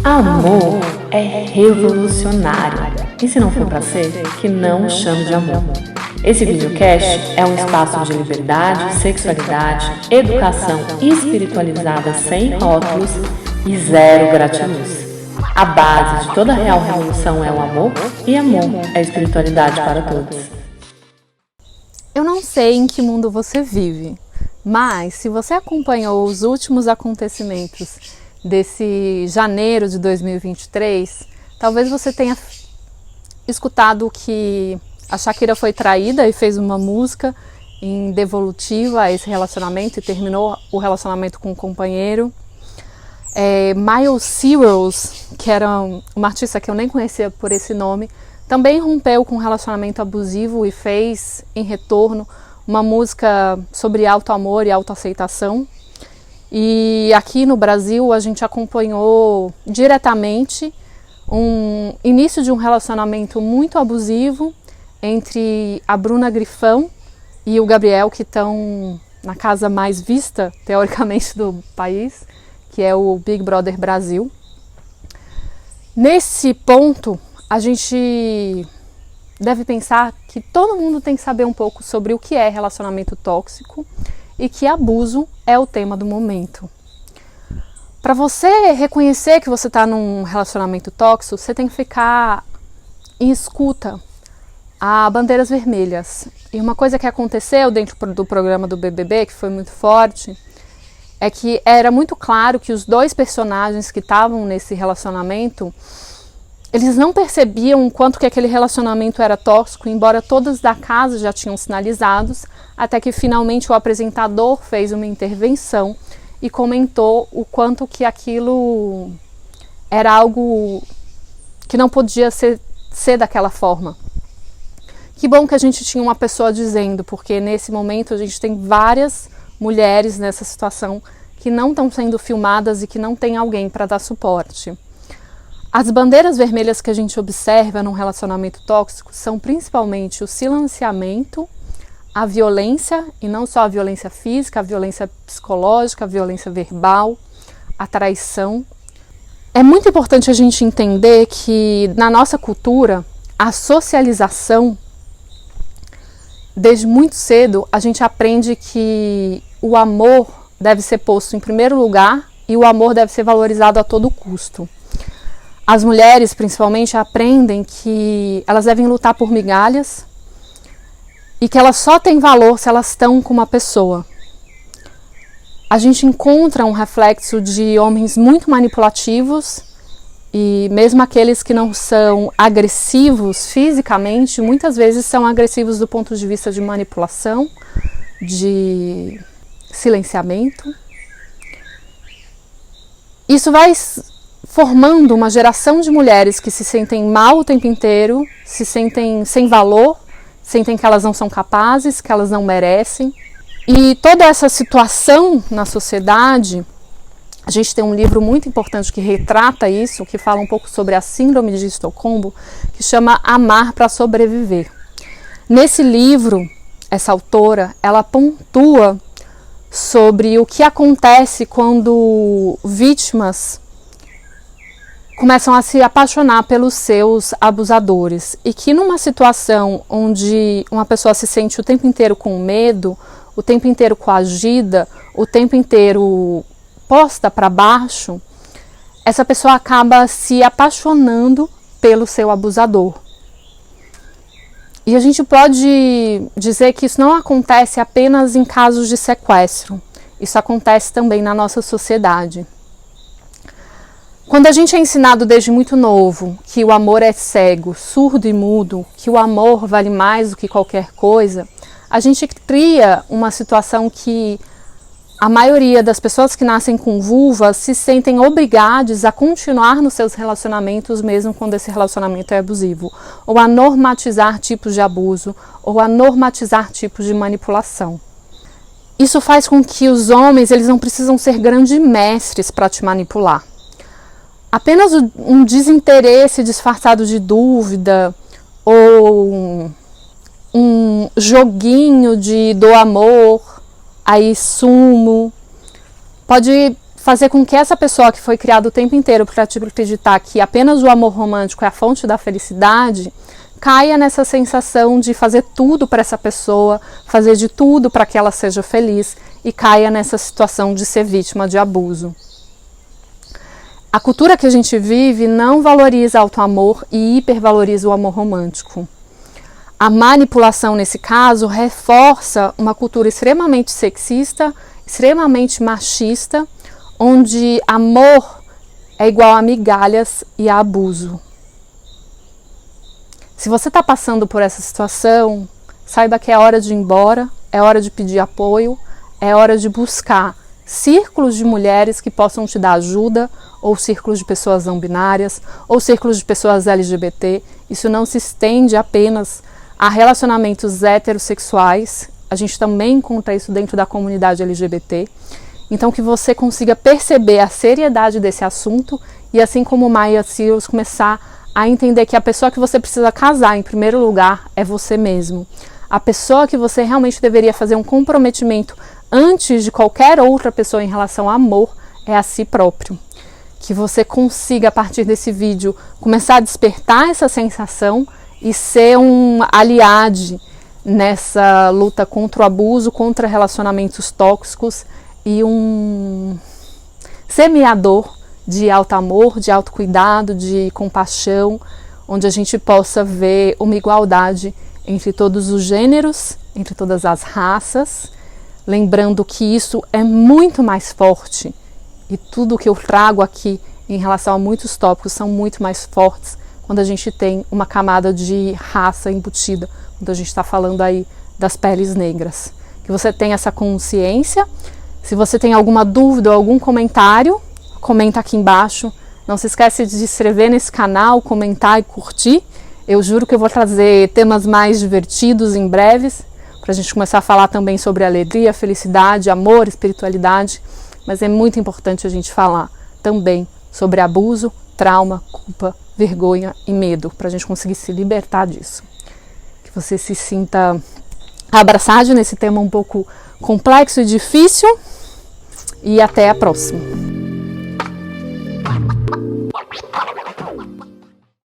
Amor é revolucionário. E se não for pra ser, que não chame de amor. Esse videocast é um espaço de liberdade, sexualidade, educação espiritualizada sem rótulos e zero gratiluz. A base de toda real revolução é o amor, e amor é espiritualidade para todos. Eu não sei em que mundo você vive, mas se você acompanhou os últimos acontecimentos desse janeiro de 2023, talvez você tenha escutado que a Shakira foi traída e fez uma música em devolutiva a esse relacionamento e terminou o relacionamento com o companheiro. Miley Cyrus, que era uma artista que eu nem conhecia por esse nome, também rompeu com um relacionamento abusivo e fez, em retorno, uma música sobre autoamor e autoaceitação. E aqui no Brasil a gente acompanhou diretamente um início de um relacionamento muito abusivo entre a Bruna Grifão e o Gabriel, que estão na casa mais vista, teoricamente, do país, que é o Big Brother Brasil. Nesse ponto, a gente deve pensar que todo mundo tem que saber um pouco sobre o que é relacionamento tóxico e que abuso é o tema do momento. Para você reconhecer que você está num relacionamento tóxico, você tem que ficar em escuta a bandeiras vermelhas. E uma coisa que aconteceu dentro do programa do BBB, que foi muito forte, é que era muito claro que os dois personagens que estavam nesse relacionamento, eles não percebiam o quanto que aquele relacionamento era tóxico, embora todas da casa já tinham sinalizados, até que finalmente o apresentador fez uma intervenção e comentou o quanto que aquilo era algo que não podia ser daquela forma. Que bom que a gente tinha uma pessoa dizendo, porque nesse momento a gente tem várias mulheres nessa situação que não estão sendo filmadas e que não tem alguém para dar suporte. As bandeiras vermelhas que a gente observa num relacionamento tóxico são principalmente o silenciamento, a violência, e não só a violência física, a violência psicológica, a violência verbal, a traição. É muito importante a gente entender que na nossa cultura, a socialização, desde muito cedo, a gente aprende que o amor deve ser posto em primeiro lugar e o amor deve ser valorizado a todo custo. As mulheres, principalmente, aprendem que elas devem lutar por migalhas e que elas só têm valor se elas estão com uma pessoa. A gente encontra um reflexo de homens muito manipulativos e mesmo aqueles que não são agressivos fisicamente, muitas vezes são agressivos do ponto de vista de manipulação, de silenciamento. Isso vai formando uma geração de mulheres que se sentem mal o tempo inteiro, se sentem sem valor, sentem que elas não são capazes, que elas não merecem. E toda essa situação na sociedade, a gente tem um livro muito importante que retrata isso, que fala um pouco sobre a síndrome de Estocolmo, que chama Amar para Sobreviver. Nesse livro, essa autora, ela pontua sobre o que acontece quando vítimas começam a se apaixonar pelos seus abusadores e que numa situação onde uma pessoa se sente o tempo inteiro com medo, o tempo inteiro coagida, o tempo inteiro posta para baixo, essa pessoa acaba se apaixonando pelo seu abusador. E a gente pode dizer que isso não acontece apenas em casos de sequestro, isso acontece também na nossa sociedade. Quando a gente é ensinado desde muito novo que o amor é cego, surdo e mudo, que o amor vale mais do que qualquer coisa, a gente cria uma situação que a maioria das pessoas que nascem com vulva se sentem obrigadas a continuar nos seus relacionamentos mesmo quando esse relacionamento é abusivo, ou a normatizar tipos de abuso, ou a normatizar tipos de manipulação. Isso faz com que os homens eles não precisam ser grandes mestres para te manipular. Apenas um desinteresse disfarçado de dúvida ou um joguinho de do amor, aí sumo, pode fazer com que essa pessoa que foi criada o tempo inteiro para acreditar que apenas o amor romântico é a fonte da felicidade, caia nessa sensação de fazer tudo para essa pessoa, fazer de tudo para que ela seja feliz e caia nessa situação de ser vítima de abuso. A cultura que a gente vive não valoriza auto-amor e hipervaloriza o amor romântico. A manipulação, nesse caso, reforça uma cultura extremamente sexista, extremamente machista, onde amor é igual a migalhas e a abuso. Se você está passando por essa situação, saiba que é hora de ir embora, é hora de pedir apoio, é hora de buscar círculos de mulheres que possam te dar ajuda, ou círculos de pessoas não binárias, ou círculos de pessoas LGBT. Isso não se estende apenas a relacionamentos heterossexuais, a gente também encontra isso dentro da comunidade LGBT. Então que você consiga perceber a seriedade desse assunto e, assim como Maya Seals, começar a entender que a pessoa que você precisa casar em primeiro lugar é você mesmo. A pessoa que você realmente deveria fazer um comprometimento antes de qualquer outra pessoa em relação ao amor é a si próprio. Que você consiga, a partir desse vídeo, começar a despertar essa sensação e ser um aliado nessa luta contra o abuso, contra relacionamentos tóxicos e um semeador de auto-amor, de autocuidado, de compaixão, onde a gente possa ver uma igualdade entre todos os gêneros, entre todas as raças, lembrando que isso é muito mais forte e tudo que eu trago aqui em relação a muitos tópicos são muito mais fortes quando a gente tem uma camada de raça embutida, quando a gente está falando aí das peles negras. Que você tenha essa consciência. Se você tem alguma dúvida ou algum comentário, comenta aqui embaixo. Não se esquece de se inscrever nesse canal, comentar e curtir. Eu juro que eu vou trazer temas mais divertidos em breves, para a gente começar a falar também sobre alegria, felicidade, amor, espiritualidade. Mas é muito importante a gente falar também sobre abuso, trauma, culpa, vergonha e medo, para a gente conseguir se libertar disso. Que você se sinta abraçado nesse tema um pouco complexo e difícil. E até a próxima.